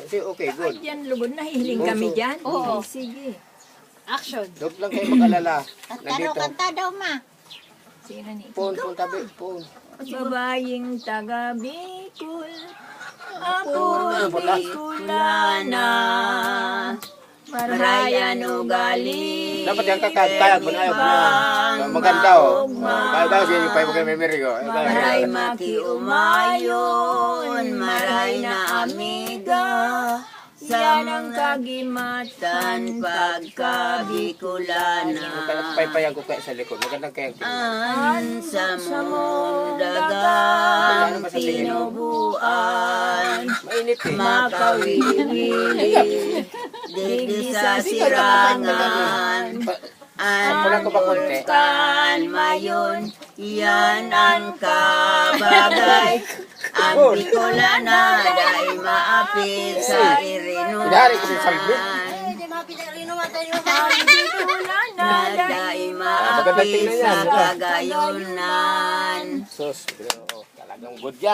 Kasi okay, good. Diyan, lugod na. Hihiling kami dyan. Oo. Sige. Action. Huwag lang kayo mag-alala. Nandito. Kanta daw, ma. Sige na ni. Pon, tabi, pon. Babaying taga Bicol, ako Wala. Bicolana, marayan ugali. Dapat yung kakagkayag mo na yun. Maganda o. Kaya daw siya yung payo magmimiri ko. Maray makiumayon, maray na amiga. Yan ang kagimatan pagkabikulana. Paypayan ko kaya sa likod. Magandang kayang An sa mong dagat tinubuan, mainit eh. makawili, digdi sa sirangan. Ang bulkan mayon, yan ang kabagay. Ang Bicolana dahil maapit sa Pinahari ko sa salbi. irinuman. Ang Bicolana dahil maapit sa kagayunan. Sus, talagang good yan.